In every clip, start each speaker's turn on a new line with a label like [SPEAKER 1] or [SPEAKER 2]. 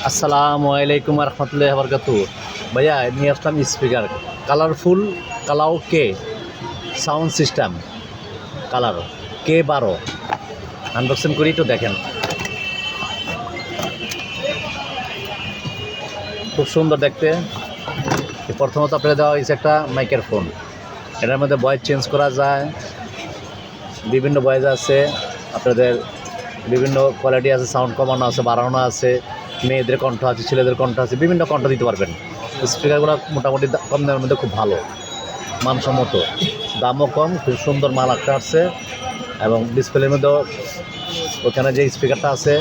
[SPEAKER 1] আসসালামু আলাইকুম রহমতুল্লাহ বরকাতু। ভাইয়া নিয়ে আসলাম স্পিকার কালারফুল কালাও কে sound system colour K12 unboxing করি তো দেখেন, খুব সুন্দর দেখতে। প্রথমত আপনাদের দেওয়া হয়েছে একটা মাইক্রোফোন, এটার মধ্যে ভয়েস চেঞ্জ করা যায়, বিভিন্ন ভয়েস আছে, আপনাদের বিভিন্ন কোয়ালিটি আছে, সাউন্ড কমানো আছে, বাড়ানো আছে, মেয়েদের কণ্ঠ আছে, ছেলেদের কণ্ঠ আছে, বিভিন্ন কণ্ঠ দিতে পারবেন। স্পিকারগুলো মোটামুটি কম দামের মধ্যে খুব ভালো, মানসম্মত, দামও কম, খুব সুন্দর মাল একটা আসছে। এবং ডিসপ্লের মধ্যেও ওখানে যে স্পিকারটা আছে,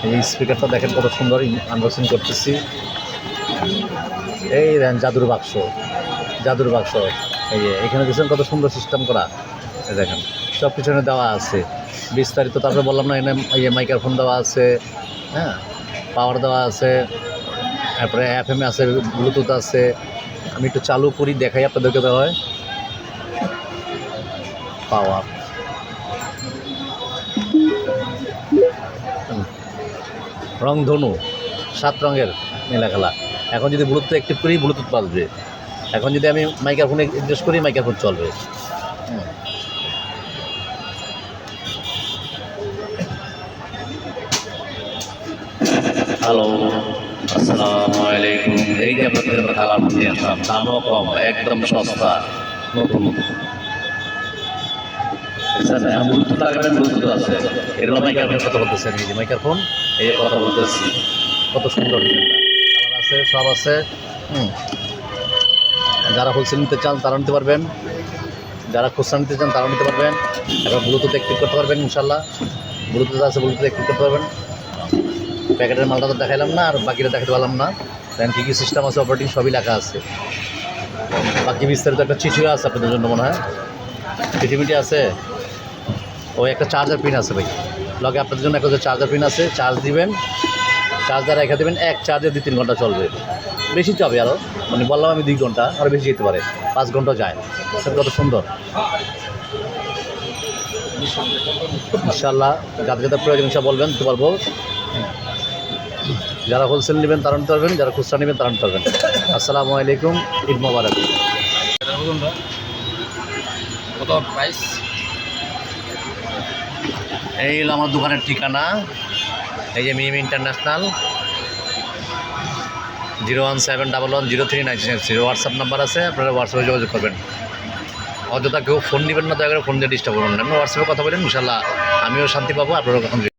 [SPEAKER 1] এই স্পিকারটা দেখেন কত সুন্দর আনবক্সিং করতেছি। এই দেখেন জাদুর বাক্স, জাদুর বাক্স, এই যে এখানে দেখছেন কত সুন্দর সিস্টেম করা, এই দেখেন সব পিছনে দেওয়া আছে বিস্তারিত। তারপরে বললাম না, এনে এই মাইক্রোফোন দেওয়া আছে, হ্যাঁ, পাওয়ার দেওয়া আছে, তারপরে FM আছে, ব্লুটুথ আছে। আমি একটু চালু করি দেখাই আপনাদেরকে। দেওয়া হয় পাওয়ার, রংধনু 7 রঙের নীলাখালা। এখন যদি ব্লুটুথ অ্যাক্টিভ করি ব্লুটুথ বাজবে, এখন যদি আমি মাইক্রোফোনে অ্যাডজাস্ট করি মাইক্রোফোন চলবে। হ্যালো, আসসালামু আলাইকুম। এই যে আপনাদের কালার নিয়ে আসলাম, দামও কম, একদম সস্তা, নতুন। ব্লুটুথ লাগাবেন, ব্লুটুথ আছে। এগুলো মাইক্রোফোন কথা বলতেছেন, এই যে মাইক্রোফোন, এই কথা বলতেছি, কত সুন্দর কালার আছে, সব আছে। যারা হোলসেল নিতে চান তারা নিতে পারবেন, যারা খুচরা নিতে চান তারাও নিতে পারবেন। এবার ব্লুটুথ অ্যাক্টিভ করতে পারবেন ইনশাল্লাহ, ব্লুটুথ আছে, ব্লুটুথ অ্যাক্টিভ করতে পারবেন। প্যাকেটের মালটা তো দেখাইলাম না, আর বাকিটা দেখাতে পারলাম না। দেন কী কী সিস্টেম আছে, অপারেটিং সবই লেখা আছে। বাকি বিস্তারিত একটা চিঠিও আছে আপনাদের জন্য, মনে হয় চিঠি আছে। ওই একটা চার্জার পিন আছে ভাই লগে, আপনাদের জন্য একটা চার্জার পিন আছে। চার্জ দিবেন, চার্জার রেখে দেবেন, এক চার্জে 2-3 ঘন্টা চলবে, বেশি যাবে আরও, মানে বললাম আমি 2 ঘন্টা, আরও বেশি যেতে পারে, 5 ঘন্টা যায়। কত সুন্দর, ইনশাল্লাহ যাদের যাদের প্রয়োজন সব বলবেন, দিতে পারবো। যারা হোলসেল নেবেন তারা নিতে পারবেন, যারা খুচরা নেবেন তারা নিতে পারবেন। আসসালামু আলাইকুম, ঈদ মোবারক।
[SPEAKER 2] কত প্রাইস?
[SPEAKER 1] এই হলো আমার দোকানের ঠিকানা, এই যে মিম ইন্টারন্যাশনাল, 01711039660 হোয়াটসঅ্যাপ নাম্বার আছে, আপনারা হোয়াটসঅ্যাপে যোগাযোগ করবেন। অযথা কেউ ফোন নেবেন না, দয়া করে ফোন দিয়ে ডিস্টার্ব করবেন না। আপনি হোয়াটসঅ্যাপে কথা বলেন, ইনশাল্লাহ আমিও শান্তি পাবো, আপনারাও